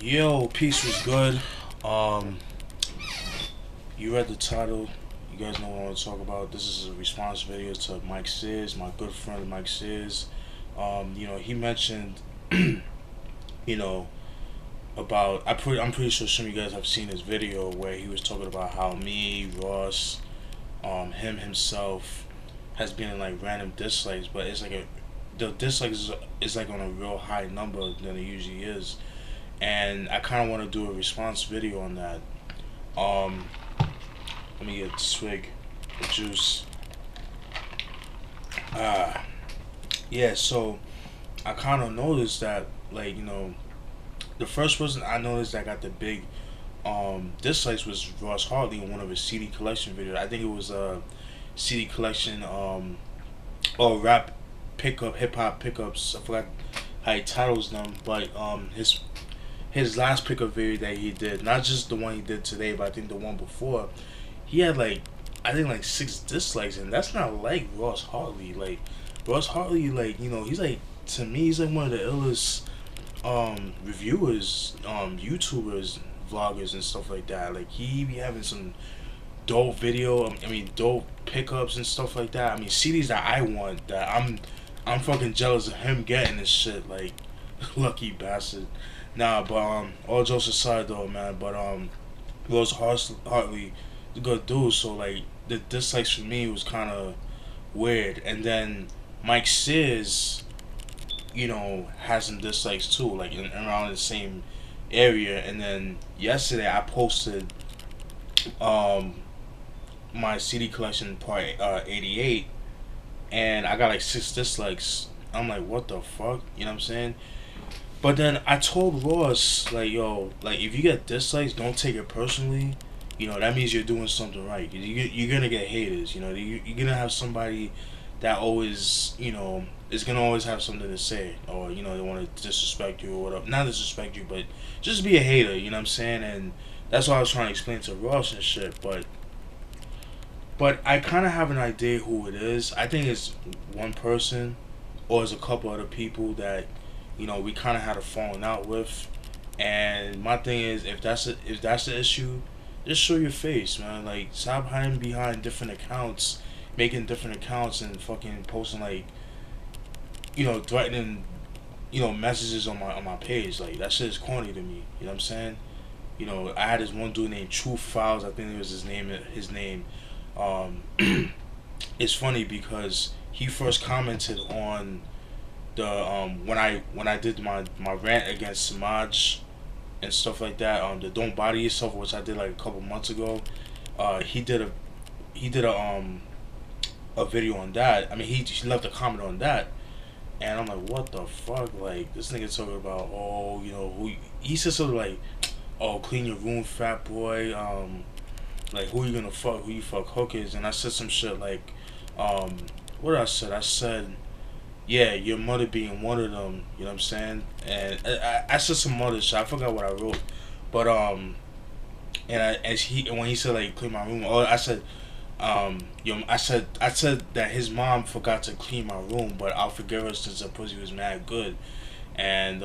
Yo, peace was good. Um, you read the title. You guys know what I want to talk about. This is a response video to Mike Sears, my good friend Mike Sears. He mentioned, you know, about I'm pretty sure some of you guys have seen his video where he was talking about how me, Ross, him himself has been in like random dislikes, but it's like the dislikes is like on a real high number than it usually is, and I kind of want to do a response video on that. Um, Let me get a swig of juice. Ah, yeah. So I kind of noticed that, like, the first person I noticed that got the big dislikes was Ross Hartley in one of his CD collection videos. I think it was a CD collection or rap pickup, hip hop pickups. I forgot how he titles them, but his last pickup video that he did, not just the one he did today, but I think the one before, he had like, I think like six dislikes, and that's not like Ross Hartley. Like Ross Hartley, like, he's like, to me, he's like one of the illest reviewers, YouTubers, vloggers and stuff like that. Like he be having some dope video, dope pickups and stuff like that. I mean, CDs that I want, that I'm fucking jealous of him getting this shit. Like, lucky bastard. Nah, but all jokes aside though, man. But Rose Hartley, a good dude. So like the dislikes for me was kind of weird. And then Mike Sears, has some dislikes too, like around the same area. And then yesterday I posted um my CD collection part 88, and I got like six dislikes. I'm like, what the fuck? You know what I'm saying? But then I told Ross, like, yo, like, if you get dislikes, don't take it personally. That means you're doing something right. You're gonna get haters. You're gonna have somebody that always, is gonna always have something to say, or they want to disrespect you or whatever. Not disrespect you, but just be a hater. You know what I'm saying? And that's what I was trying to explain to Ross and shit. But I kind of have an idea who it is. I think it's one person, or it's a couple other people that we kind of had a falling out with. And my thing is, if that's the issue, just show your face, man. Like, stop hiding behind different accounts, making different accounts, and fucking posting like, threatening, messages on my page. Like, that shit is corny to me. You know what I'm saying? I had this one dude named Truth Files. I think it was his name. Um, it's funny because he first commented on the when I did my rant against Samaj and stuff like that, the Don't Body Yourself, which I did like a couple months ago. He did a video on that. I mean, he left a comment on that, and I'm like, what the fuck? Like, this nigga talking about, oh, who he said something like, oh, clean your room, fat boy. Like, who you gonna fuck? Who you fuck hookers? And I said some shit like, what did I said? I said, yeah, your mother being one of them. You know what I'm saying? And I said some other shit. I forgot what I wrote, but and when he said like clean my room, oh, I said, I said that his mom forgot to clean my room, but I'll forgive her since the pussy was mad good. And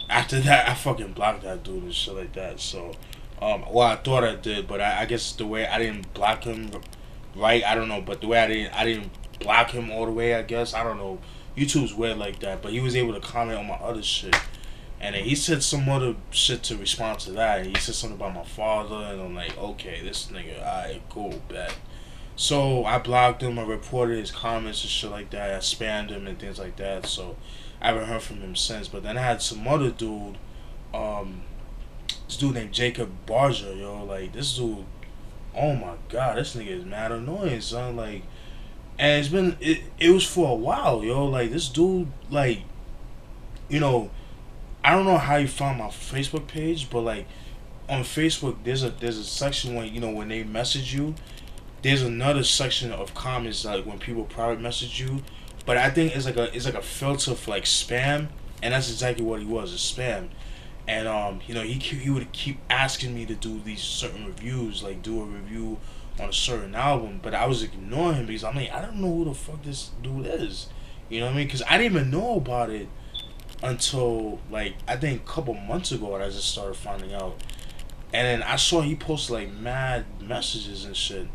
after that, I fucking blocked that dude and shit like that. So, well, I thought I did, but I guess the way I didn't block him, right? I don't know, but the way I didn't block him all the way. I guess I don't know. YouTube's weird like that, but he was able to comment on my other shit, and then he said some other shit to respond to that. He said something about my father, and I'm like, okay, this nigga, alright, cool, bet. So I blocked him. I reported his comments and shit like that. I spammed him and things like that. So I haven't heard from him since. But then I had some other dude, um, this dude named Jacob Barger, yo. Like, this dude, oh my god, this nigga is mad annoying, son. Like, and it was for a while, yo. Like, this dude, like, you know, I don't know how he found my Facebook page, but like on Facebook, there's a section when when they message you. There's another section of comments like when people private message you, but I think it's like a filter for like spam, and that's exactly what he was, a spam. And he would keep asking me to do these certain reviews, like do a review on a certain album, but I was ignoring him because I'm like, I don't know who the fuck this dude is. You know what I mean? Because I didn't even know about it until like I think a couple months ago, I just started finding out. And then I saw he posted like mad messages and shit.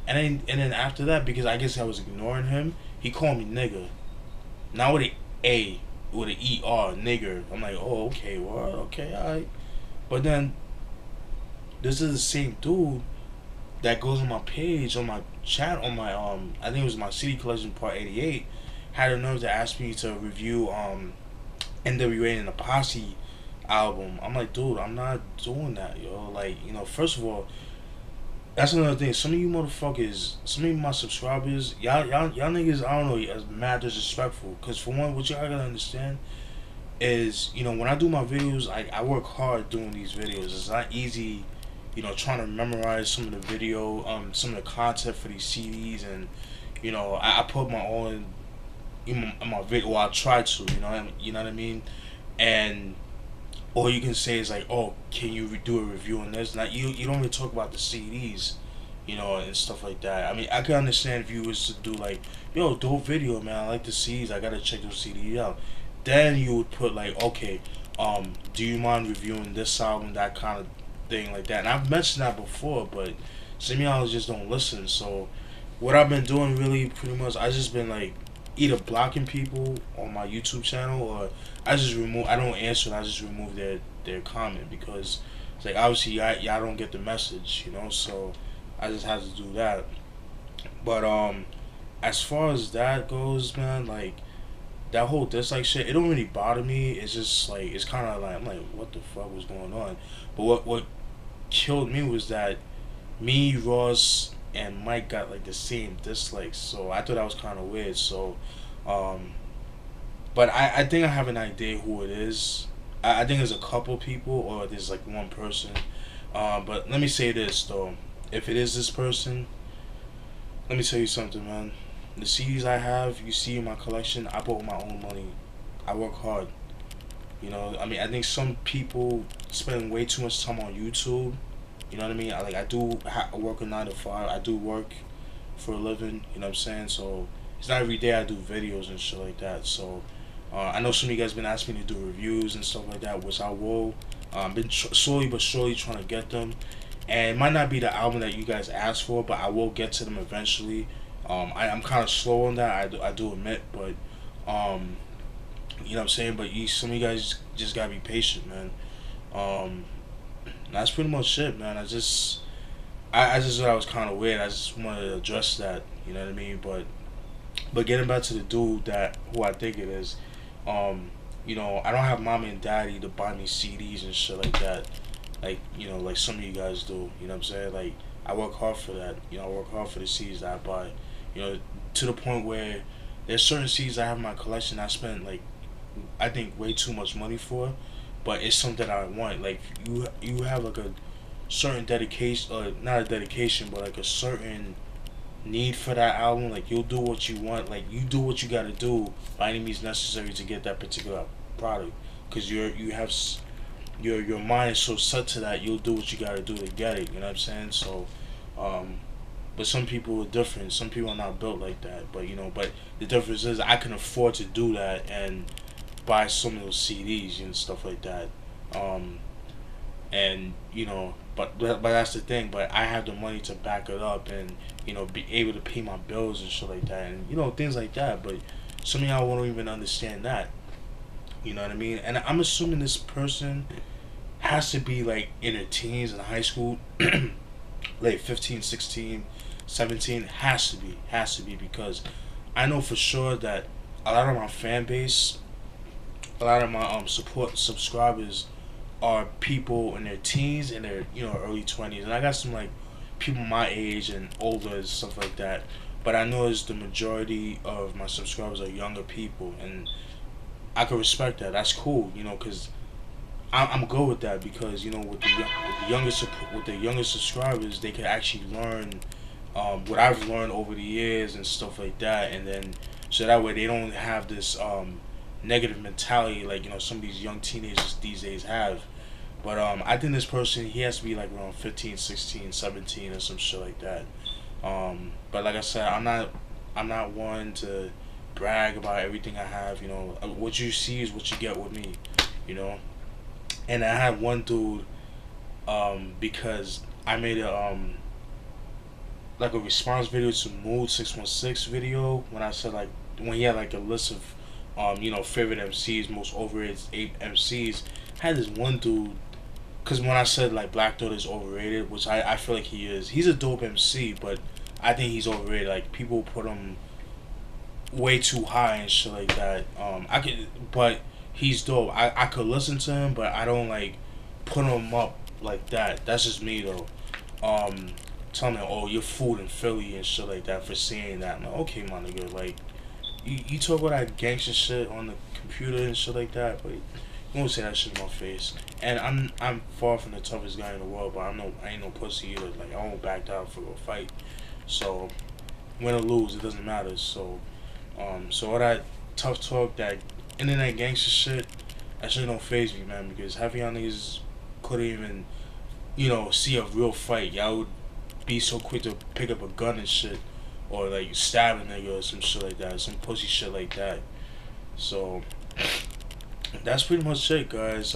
And then after that, because I guess I was ignoring him, he called me nigga. Not with a with an nigger. I'm like, oh okay, well okay, alright. But then this is the same dude that goes on my page, on my chat, on my I think it was my CD collection part 88, had the nerve to ask me to review NWA and the Posse album. I'm like, dude, I'm not doing that, yo. Like, first of all, that's another thing. Some of you motherfuckers, some of my subscribers, y'all niggas, I don't know, is mad disrespectful. Cause for one, what y'all gotta understand is, when I do my videos, I work hard doing these videos. It's not easy, trying to memorize some of the video, some of the content for these CDs, and I put my own in my video. Well, I try to, you know what I mean, and all you can say is like, oh, can you do a review on this? Not you. You don't really talk about the CDs, and stuff like that. I mean, I can understand if you was to do like, yo, dope video, man. I like the CDs. I gotta check those CDs out. Then you would put like, okay, do you mind reviewing this album, that kind of thing, like that. And I've mentioned that before, but some of y'all just don't listen. So what I've been doing really pretty much, I just been like either blocking people on my YouTube channel, or I just remove. I don't answer. And I just remove their comment, because it's like obviously y'all don't get the message, So I just have to do that. But as far as that goes, man, like that whole dislike shit, it don't really bother me. It's just like it's kind of like I'm like, what the fuck was going on? But what killed me was that me, Ross, and Mike got like the same dislikes. So I thought that was kind of weird. So, um, but I think I have an idea who it is. I think there's a couple people, or there's like one person. But let me say this though: if it is this person, let me tell you something, man. The CDs I have, you see in my collection, I bought with my own money. I work hard. I mean, I think some people spend way too much time on YouTube. You know what I mean? I do work a 9 to 5. I do work for a living. You know what I'm saying? So it's not every day I do videos and shit like that. So I know some of you guys been asking me to do reviews and stuff like that, which I will. Been slowly but surely trying to get them, and it might not be the album that you guys asked for, but I will get to them eventually. I'm kind of slow on that. I do admit, but you know what I'm saying. But some of you guys just gotta be patient, man. That's pretty much it, man. I just thought I was kind of weird. I just wanted to address that. You know what I mean? But getting back to the dude who I think it is, I don't have mommy and daddy to buy me CDs and shit like that. Like, like some of you guys do. You know what I'm saying? Like, I work hard for that. I work hard for the CDs that I buy. To the point where there's certain CDs I have in my collection I spent like, I think way too much money for, but it's something I want. Like you have like a certain dedication, not a dedication, but like a certain need for that album. Like you'll do what you want. Like you do what you got to do by any means necessary to get that particular product, because your mind is so set to that. You'll do what you got to do to get it. You know what I'm saying? So, but some people are different. Some people are not built like that. But the difference is I can afford to do that and buy some of those CDs and stuff like that. And but that's the thing. But I have the money to back it up, and be able to pay my bills and shit like that, and things like that. But some of y'all won't even understand that. You know what I mean? And I'm assuming this person has to be like in their teens in high school, like 15, 16, 17. Has to be, because I know for sure that a lot of my fan base, a lot of my support subscribers are people in their teens and their early 20s, and I got some like people my age and older and stuff like that. But I know the majority of my subscribers are younger people, and I can respect that. That's cool, because I'm good with that, because with the younger subscribers, they can actually learn what I've learned over the years and stuff like that, and then so that way they don't have this negative mentality like some of these young teenagers these days have. But I think this person, he has to be like around 15, 16, 17 or some shit like that. But like I said, I'm not one to brag about everything I have. You know, what you see is what you get with me. You know, and I had one dude, because I made a like a response video to Mood 616 video when I said like when he had like a list of favorite MCs, most overrated 8 MCs. I had this one dude, because when I said like Black Thought is overrated, which I feel like he is. He's a dope MC, but I think he's overrated. Like people put him way too high and shit like that. But he's dope. I could listen to him, but I don't like put him up like that. That's just me though. Telling me, oh, you're fooled in Philly and shit like that for saying that. I'm like, okay, my nigga, like you talk about that gangster shit on the computer and shit like that, but you won't say that shit in my face. And I'm far from the toughest guy in the world, but I ain't no pussy either. Like I won't back down for a fight. So win or lose, it doesn't matter. So all that tough talk, that internet gangster shit, that shit don't phase me, man. Because half of y'all niggas couldn't even, see a real fight. Y'all would be so quick to pick up a gun and shit, or like stab a nigga or some shit like that, some pussy shit like that. So that's pretty much it, guys.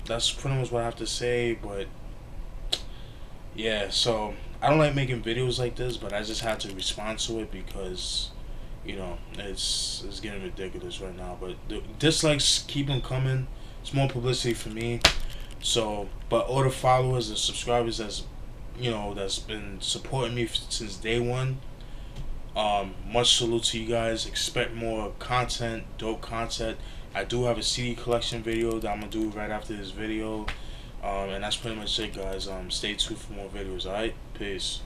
That's pretty much what I have to say. But yeah, so I don't like making videos like this, but I just had to respond to it because it's getting ridiculous right now. But the dislikes keep them coming. It's more publicity for me. So, but all the followers and subscribers that's been supporting me since day one. Much salute to you guys. Expect more content, dope content. I do have a CD collection video that I'm gonna do right after this video. And that's pretty much it, guys. Stay tuned for more videos. Alright, peace.